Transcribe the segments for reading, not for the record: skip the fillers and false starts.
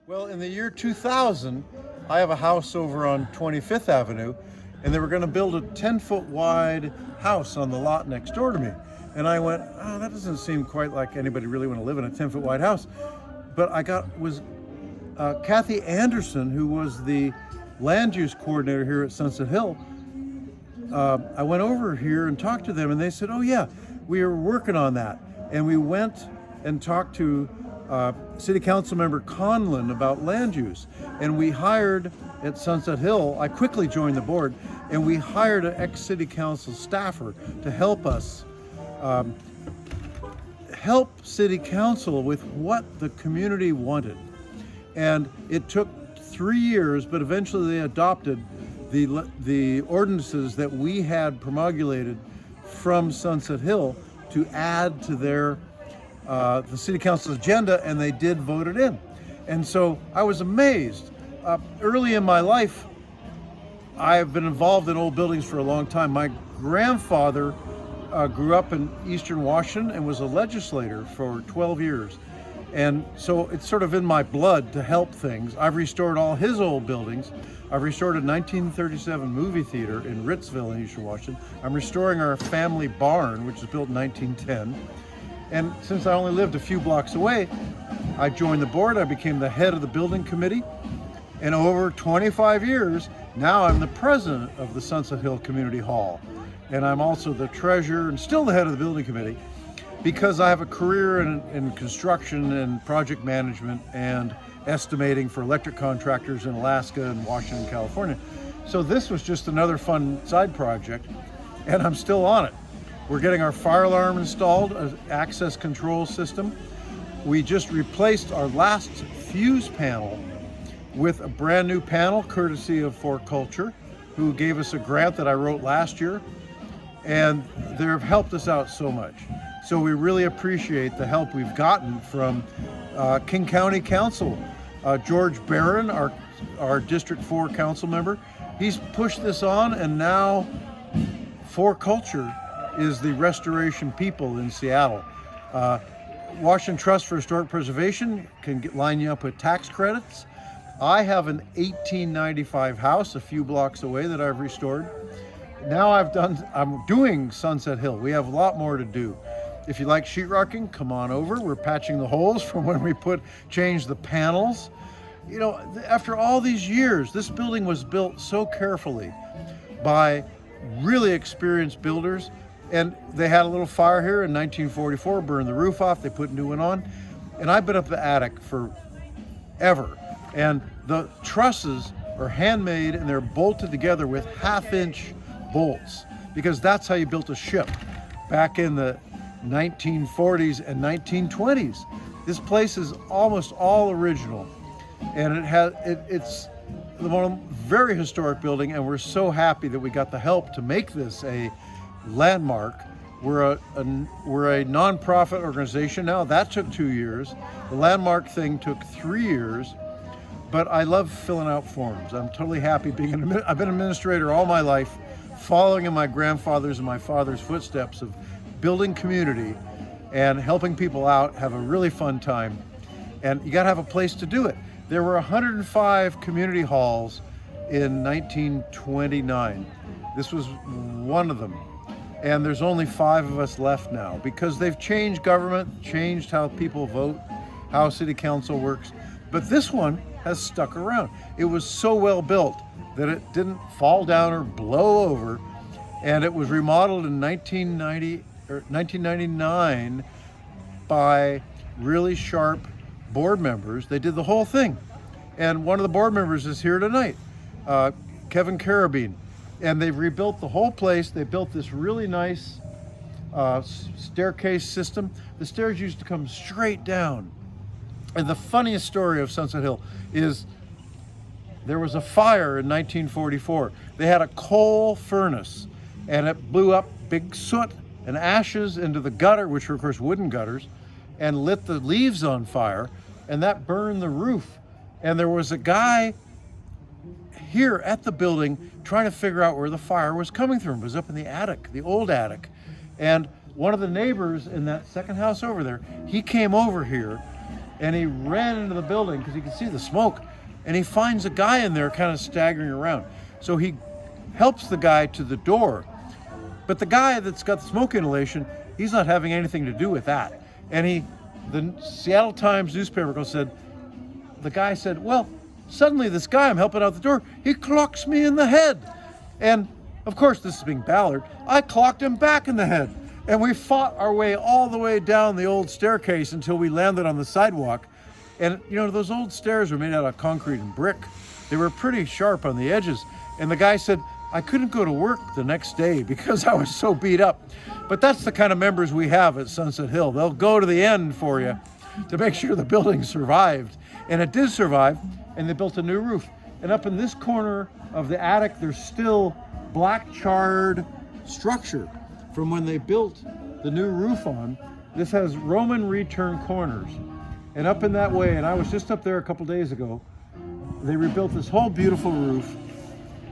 Well, in the year 2000, I have a house over on 25th Avenue, and they were going to build a 10-foot wide house on the lot next door to me. And I went, oh, that doesn't seem quite like anybody really want to live in a 10-foot wide house. But was Kathy Anderson, who was the land use coordinator here at Sunset Hill. I went over here and talked to them, and they said, oh yeah, we are working on that. And we went and talked to City Council member Conlon about land use. And we hired at Sunset Hill, I quickly joined the board, and we hired an ex-City Council staffer to help us help City Council with what the community wanted. And it took 3 years, but eventually they adopted the ordinances that we had promulgated from Sunset Hill to add to their the City Council's agenda, and they did vote it in. And so I was amazed. Early in my life, I've been involved in old buildings for a long time. My grandfather grew up in Eastern Washington and was a legislator for 12 years. And so it's sort of in my blood to help things. I've restored all his old buildings. I've restored a 1937 movie theater in Ritzville in Eastern Washington. I'm restoring our family barn, which was built in 1910. And since I only lived a few blocks away, I joined the board. I became the head of the building committee. And over 25 years, now I'm the president of the Sunset Hill Community Hall. And I'm also the treasurer and still the head of the building committee, because I have a career in construction and project management and estimating for electric contractors in Alaska and Washington, California. So this was just another fun side project, and I'm still on it. We're getting our fire alarm installed, an access control system. We just replaced our last fuse panel with a brand new panel, courtesy of For Culture, who gave us a grant that I wrote last year. And they've helped us out so much. So we really appreciate the help we've gotten from King County Council. George Barron, our District 4 council member, he's pushed this on, and now For Culture is the restoration people in Seattle. Washington Trust for Historic Preservation can line you up with tax credits. I have an 1895 house a few blocks away that I've restored. Now I'm doing Sunset Hill. We have a lot more to do. If you like sheetrocking, come on over. We're patching the holes from when we changed the panels. You know, after all these years, this building was built so carefully by really experienced builders. And they had a little fire here in 1944, burned the roof off, they put a new one on. And I've been up the attic forever. And the trusses are handmade, and they're bolted together with 1/2-inch bolts, because that's how you built a ship back in the 1940s and 1920s. This place is almost all original, and it's a very historic building, and we're so happy that we got the help to make this a landmark. We're a nonprofit organization now. That took 2 years. The landmark thing took 3 years. But I love filling out forms. I'm totally happy I've been an administrator all my life, following in my grandfather's and my father's footsteps of building community and helping people out, have a really fun time. And you gotta have a place to do it. There were 105 community halls in 1929. This was one of them. And there's only 5 of us left now, because they've changed government, changed how people vote, how city council works. But this one has stuck around. It was so well built that it didn't fall down or blow over. And it was remodeled in 1999 by really sharp board members. They did the whole thing. And one of the board members is here tonight, Kevin Carabine. And they've rebuilt the whole place. They built this really nice staircase system. The stairs used to come straight down. And the funniest story of Sunset Hill is there was a fire in 1944. They had a coal furnace, and it blew up big soot and ashes into the gutter, which were of course wooden gutters, and lit the leaves on fire, and that burned the roof. And there was a guy here at the building trying to figure out where the fire was coming from. It was up in the attic, the old attic. And one of the neighbors in that second house over there, he came over here and he ran into the building because he could see the smoke, and he finds a guy in there kind of staggering around. So he helps the guy to the door, but the guy that's got the smoke inhalation, he's not having anything to do with that. And the Seattle Times newspaper said, the guy said, well, suddenly this guy I'm helping out the door, he clocks me in the head. And of course, this is being Ballard, I clocked him back in the head. And we fought our way all the way down the old staircase until we landed on the sidewalk. And you know, those old stairs were made out of concrete and brick. They were pretty sharp on the edges. And the guy said, I couldn't go to work the next day because I was so beat up. But that's the kind of members we have at Sunset Hill. They'll go to the end for you to make sure the building survived. And it did survive, and they built a new roof. And up in this corner of the attic, there's still black charred structure from when they built the new roof on. This has Roman return corners. And up in that way, and I was just up there a couple days ago, they rebuilt this whole beautiful roof.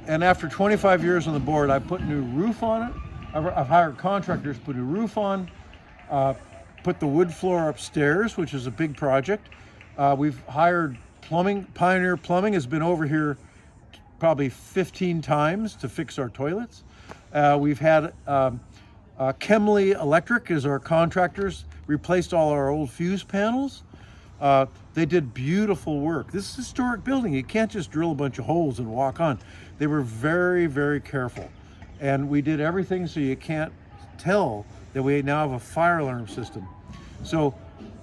And after 25 years on the board, I put new roof on it. I've hired contractors to put a roof on, put the wood floor upstairs, which is a big project. We've hired plumbing. Pioneer Plumbing has been over here probably 15 times to fix our toilets. We've had Chemly Electric as our contractors, replaced all our old fuse panels. They did beautiful work. This is a historic building. You can't just drill a bunch of holes and walk on. They were very, very careful. And we did everything so you can't tell that we now have a fire alarm system. So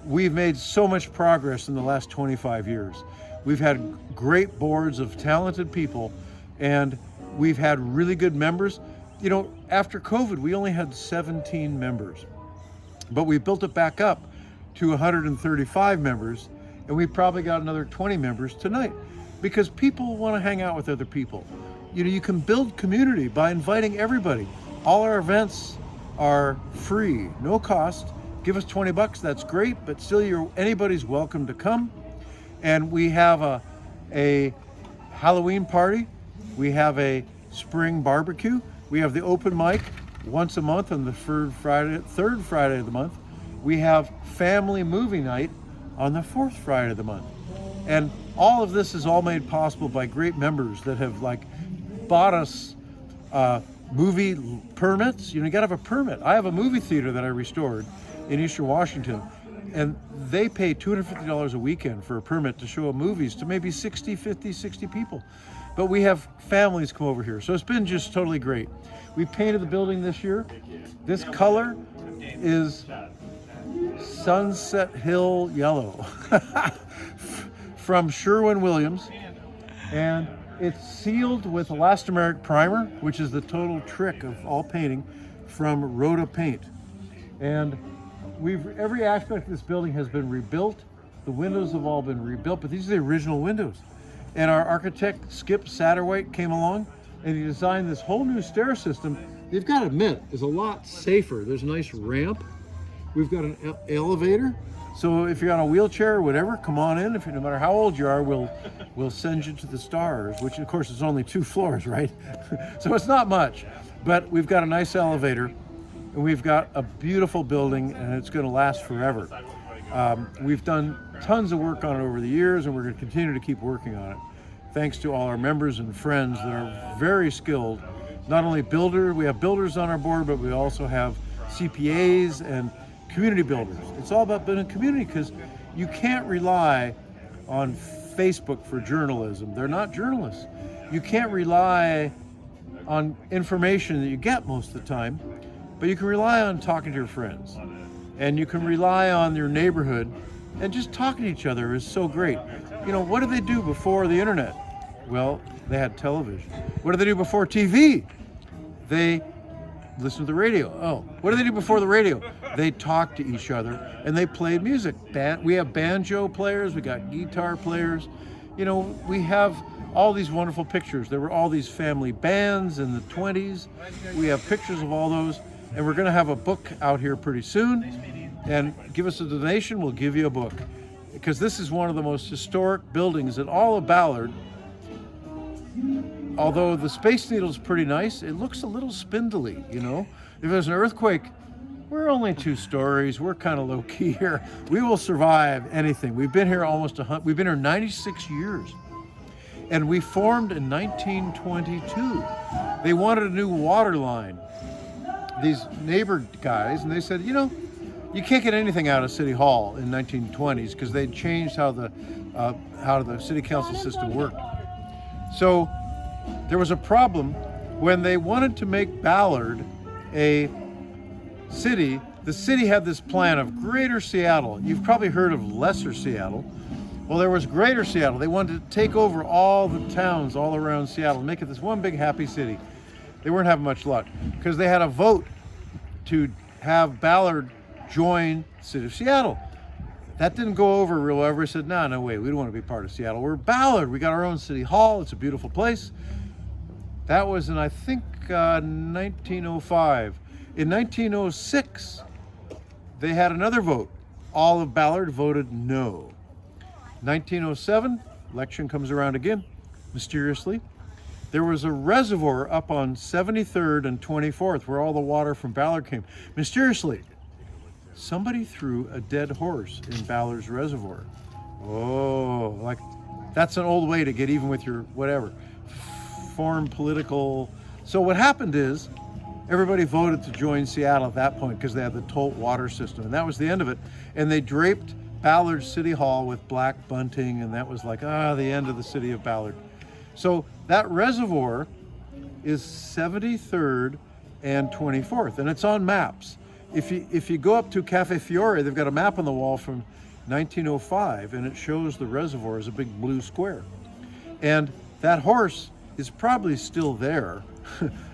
we've made so much progress in the last 25 years. We've had great boards of talented people, and we've had really good members. You know, after COVID, we only had 17 members, but we built it back up to 135 members, and we probably got another 20 members tonight because people want to hang out with other people. You know, you can build community by inviting everybody. All our events are free, no cost. Give us $20, that's great, but still anybody's welcome to come. And we have a Halloween party. We have a spring barbecue. We have the open mic once a month on the third Friday of the month. We have family movie night on the fourth Friday of the month. And all of this is all made possible by great members that have bought us movie permits. You know, you gotta have a permit. I have a movie theater that I restored in Eastern Washington, and they pay $250 a weekend for a permit to show movies to maybe 60 people. But we have families come over here, so it's been just totally great. We painted the building this year. This color is Sunset Hill Yellow from Sherwin-Williams, and it's sealed with elastomeric primer, which is the total trick of all painting, from Rhoda Paint. And every aspect of this building has been rebuilt. The windows have all been rebuilt, but these are the original windows. And our architect, Skip Satterwhite, came along and he designed this whole new stair system. You've got to admit, it's a lot safer. There's a nice ramp. We've got an elevator. So if you're on a wheelchair or whatever, come on in. No matter how old you are, we'll send you to the stars, which of course is only 2 floors, right? So it's not much, but we've got a nice elevator, and we've got a beautiful building, and it's going to last forever. We've done tons of work on it over the years, and we're going to continue to keep working on it. Thanks to all our members and friends that are very skilled. Not only we have builders on our board, but we also have CPAs and community builders. It's all about building community, because you can't rely on Facebook for journalism. They're not journalists. You can't rely on information that you get most of the time, but you can rely on talking to your friends, and you can rely on your neighborhood, and just talking to each other is so great. You know, what did they do before the internet? Well, they had television. What did they do before TV? They listened to the radio. Oh, what did they do before the radio? They talked to each other, and they played music. We have banjo players, we got guitar players. You know, we have all these wonderful pictures. There were all these family bands in the 20s. We have pictures of all those, and we're gonna have a book out here pretty soon. And give us a donation, we'll give you a book. Because this is one of the most historic buildings in all of Ballard. Although the Space Needle is pretty nice, it looks a little spindly, you know. If there's an earthquake, we're only 2 stories. We're kind of low key here. We will survive anything. We've been here we've been here 96 years. And we formed in 1922. They wanted a new water line, these neighbor guys, and they said, you know, you can't get anything out of City Hall in 1920s because they'd changed how the city council system worked. So there was a problem when they wanted to make Ballard a city. The city had this plan of Greater Seattle. You've probably heard of Lesser Seattle. Well, there was Greater Seattle. They wanted to take over all the towns all around Seattle, make it this one big happy city. They weren't having much luck because they had a vote to have Ballard join the city of Seattle. That didn't go over real well. Everybody said, no way, we don't want to be part of Seattle. We're Ballard. We got our own city hall. It's a beautiful place. That was in, I think, 1905. In 1906, they had another vote. All of Ballard voted no. 1907, election comes around again, mysteriously. There was a reservoir up on 73rd and 24th where all the water from Ballard came. Mysteriously, somebody threw a dead horse in Ballard's reservoir. Oh, like that's an old way to get even with your whatever. Form political. So what happened is everybody voted to join Seattle at that point because they had the tote water system, and that was the end of it. And they draped Ballard City Hall with black bunting, and that was like, the end of the city of Ballard. So that reservoir is 73rd and 24th, and it's on maps. If you go up to Cafe Fiore, they've got a map on the wall from 1905, and it shows the reservoir as a big blue square. And that horse is probably still there,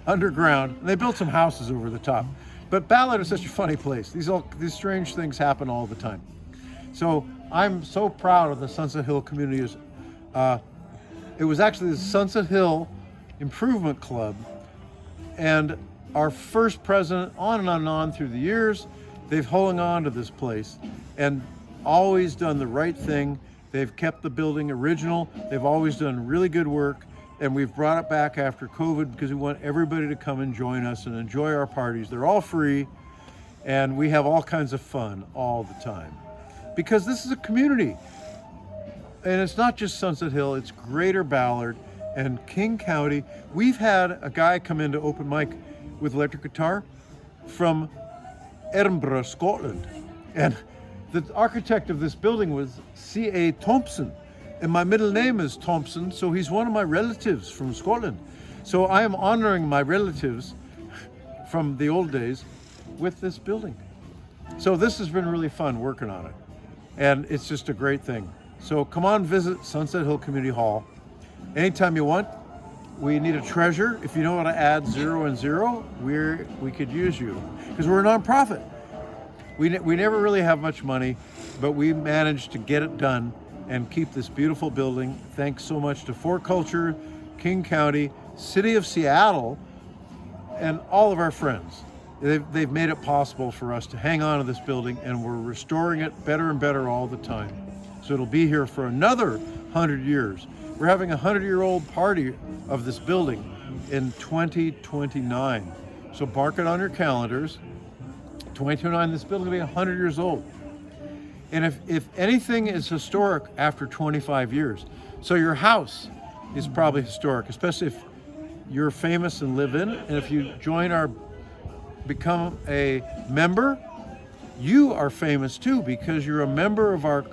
underground. And they built some houses over the top. But Ballard is such a funny place. These strange things happen all the time. So I'm so proud of the Sunset Hill community. It was actually the Sunset Hill Improvement Club, and our first president, on and on and on through the years, they've hung on to this place and always done the right thing. They've kept the building original. They've always done really good work, and we've brought it back after COVID because we want everybody to come and join us and enjoy our parties. They're all free, and we have all kinds of fun all the time because this is a community. And it's not just Sunset Hill, it's Greater Ballard and King County. We've had a guy come in to open mic with electric guitar from Edinburgh, Scotland. And the architect of this building was C.A. Thompson. And my middle name is Thompson, so he's one of my relatives from Scotland. So I am honoring my relatives from the old days with this building. So this has been really fun working on it. And it's just a great thing. So come on, visit Sunset Hill Community Hall anytime you want. We need a treasurer. If you know how to add 0 and 0, we could use you because we're a nonprofit. We never really have much money, but we managed to get it done and keep this beautiful building. Thanks so much to For Culture, King County, City of Seattle, and all of our friends. They've made it possible for us to hang on to this building, and we're restoring it better and better all the time. So it'll be here for another 100 years. We're having a 100-year-old party of this building in 2029. So mark it on your calendars. 2029, this building will be 100 years old. And if anything is historic after 25 years, so your house is probably historic, especially if you're famous and live in it. And if you become a member, you are famous too because you're a member of our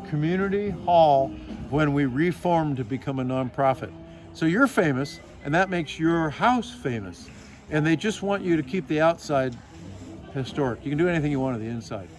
community hall when we reformed to become a nonprofit. So you're famous, and that makes your house famous. And they just want you to keep the outside historic. You can do anything you want on the inside.